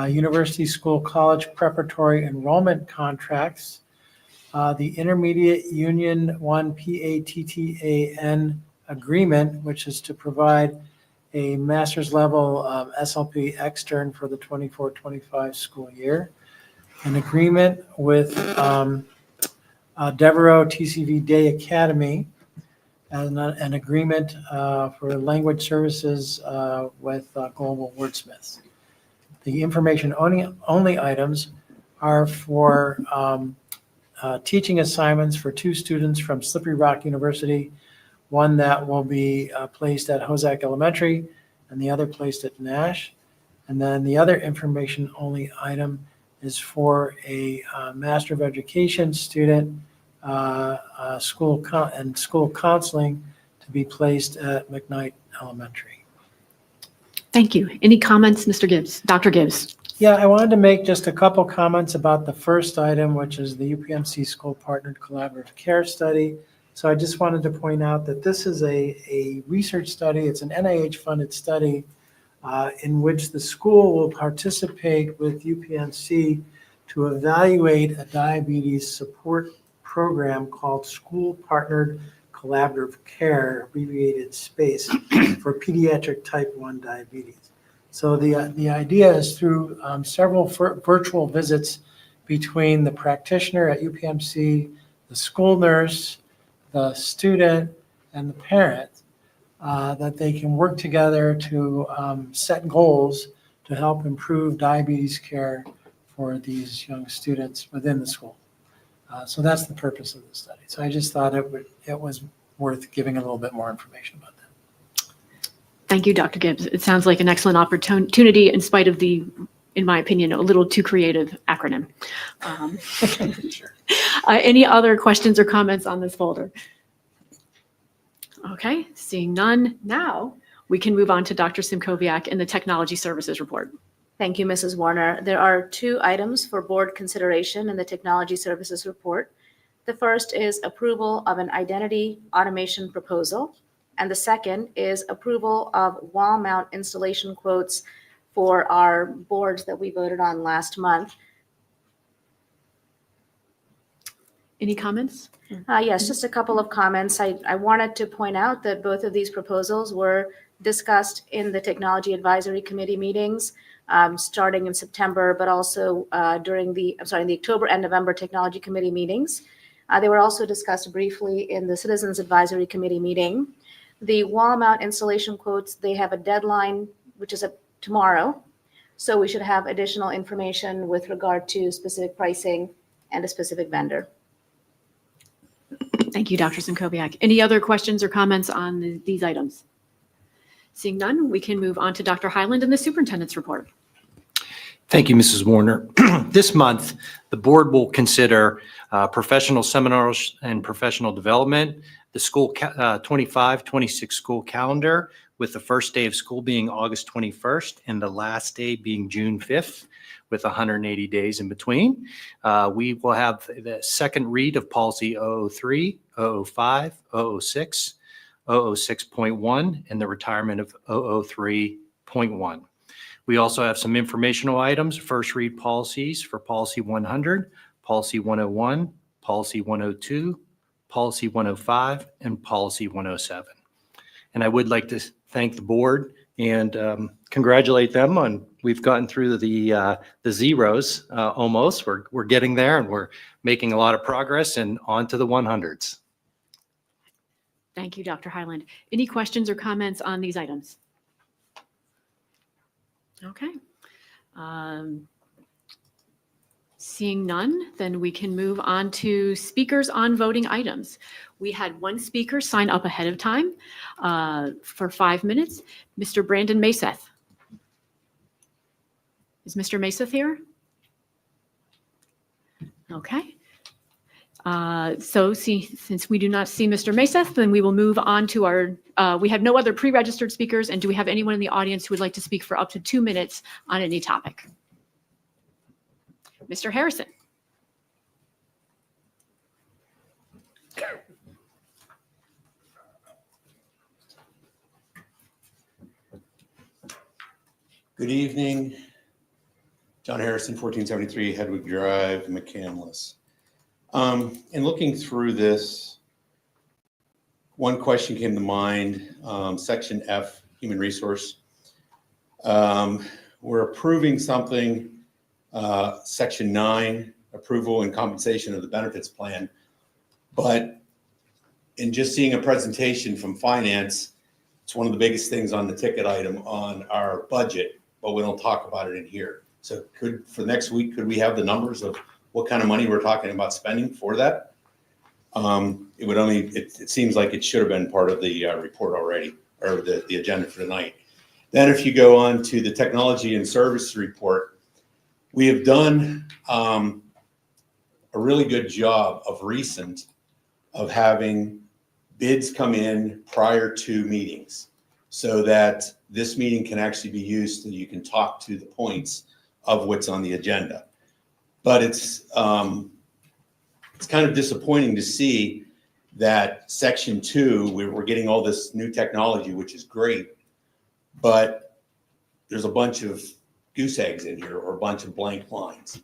University School College Preparatory Enrollment Contracts, the Intermediate Union 1 PATTAN Agreement, which is to provide a master's level SLP extern for the 24-25 school year, an agreement with Devereaux TCV Day Academy, and an agreement for language services with Global Wordsmiths. The information only items are for teaching assignments for 2 students from Slippery Rock University, one that will be placed at Hozak Elementary and the other placed at Nash. And then the other information only item is for a Master of Education student, school counseling to be placed at McKnight Elementary. Thank you. Any comments, Mr. Gibbs? Dr. Gibbs? Yeah, I wanted to make just a couple comments about the first item, which is the UPMC School Partnered Collaborative Care Study. So I just wanted to point out that this is a research study. It's an NIH-funded study in which the school will participate with UPMC to evaluate a diabetes support program called School Partnered Collaborative Care, abbreviated SPACE, for pediatric type 1 diabetes. So the idea is through several virtual visits between the practitioner at UPMC, the school nurse, the student, and the parent, that they can work together to set goals to help improve diabetes care for these young students within the school. So that's the purpose of the study. So I just thought it was worth giving a little bit more information about that. Thank you, Dr. Gibbs. It sounds like an excellent opportunity in spite of the, in my opinion, a little too creative acronym. Sure. Any other questions or comments on this folder? Okay, seeing none, now we can move on to Dr. Simkoviak and the Technology Services Report. Thank you, Mrs. Warner. There are 2 items for board consideration in the Technology Services Report. The first is approval of an identity automation proposal, and the second is approval of wall mount installation quotes for our boards that we voted on last month. Any comments? Yes, just a couple of comments. I wanted to point out that both of these proposals were discussed in the Technology Advisory Committee meetings starting in September, but also during the October and November Technology Committee meetings. They were also discussed briefly in the Citizens Advisory Committee meeting. The wall mount installation quotes, they have a deadline, which is tomorrow. So we should have additional information with regard to specific pricing and a specific vendor. Thank you, Dr. Simkoviak. Any other questions or comments on these items? Seeing none, we can move on to Dr. Highland and the Superintendent's Report. Thank you, Mrs. Warner. This month, the board will consider professional seminars and professional development, the school 25-26 school calendar, with the first day of school being August 21st and the last day being June 5th, with 180 days in between. We will have the second read of policy 003, 005, 006, 006.1, and the retirement of 003.1. We also have some informational items, first read policies for policy 100, policy 101, policy 102, policy 105, and policy 107. And I would like to thank the board and congratulate them on, we've gotten through the zeros almost. We're getting there and we're making a lot of progress and on to the 100s. Thank you, Dr. Highland. Any questions or comments on these items? Okay. Seeing none, then we can move on to speakers on voting items. We had one speaker sign up ahead of time for 5 minutes, Mr. Brandon Maseth. Is Mr. Maseth here? Okay. So since we do not see Mr. Maseth, then we will move on to our, we have no other pre-registered speakers, and do we have anyone in the audience who would like to speak for up to 2 minutes on any topic? Mr. Harrison. Good evening. John Harrison, 1473 Hedwig Drive, McCandless. In looking through this, one question came to mind, section F, human resource. We're approving something, section 9, approval and compensation of the benefits plan. But in just seeing a presentation from finance, it's one of the biggest things on the ticket item on our budget, but we don't talk about it in here. So for next week, could we have the numbers of what kind of money we're talking about spending for that? It seems like it should have been part of the report already, or the agenda for tonight. Then if you go on to the technology and service report, we have done a really good job of recent of having bids come in prior to meetings so that this meeting can actually be used so you can talk to the points of what's on the agenda. But it's kind of disappointing to see that section 2, we're getting all this new technology, which is great, but there's a bunch of goose eggs in here or a bunch of blank lines.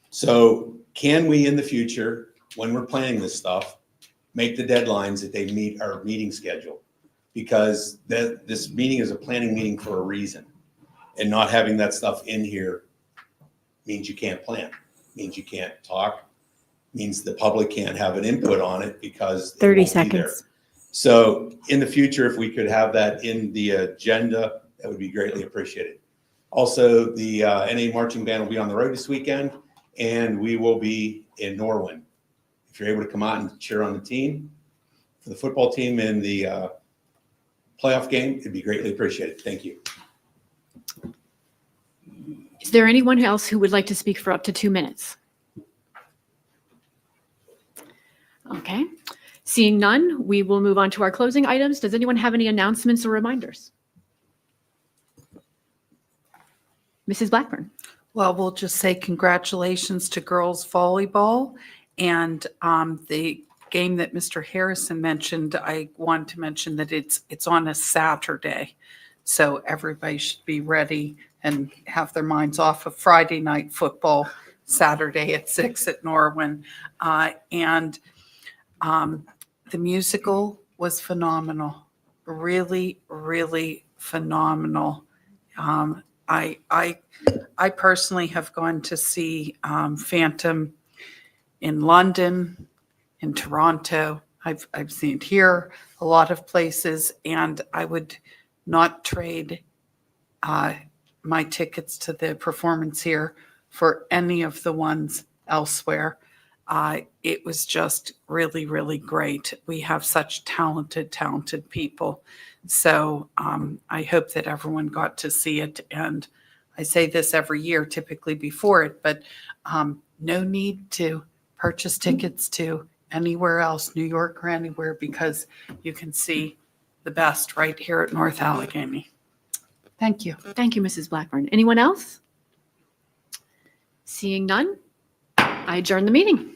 So can we in the future, when we're planning this stuff, make the deadlines that they meet our meeting schedule? Because this meeting is a planning meeting for a reason. And not having that stuff in here means you can't plan, means you can't talk, means the public can't have an input on it because it 30 won't be there. seconds. So in the future, if we could have that in the agenda, that would be greatly appreciated. Also, the NA Marching Band will be on the road this weekend, and we will be in Norwin. If you're able to come out and cheer on the team, for the football team in the playoff game, it'd be greatly appreciated. Thank you. Is there anyone else who would like to speak for up to 2 minutes? Okay. Seeing none, we will move on to our closing items. Does anyone have any announcements or reminders? Mrs. Blackburn. Well, we'll just say congratulations to girls volleyball, and the game that Mr. Harrison mentioned, I want to mention that it's on a Saturday. So everybody should be ready and have their minds off of Friday night football, Saturday at 6 at Norwin. The musical was phenomenal, really, really phenomenal. I personally have gone to see Phantom in London, in Toronto. I've seen it here, a lot of places, and I would not trade my tickets to the performance here for any of the ones elsewhere. It was just really, really great. We have such talented people. So I hope that everyone got to see it. And I say this every year, typically before it, but no need to purchase tickets to anywhere else, New York or anywhere, because you can see the best right here at North Allegheny. Thank you. Thank you, Mrs. Blackburn. Anyone else? Seeing none, I adjourn the meeting.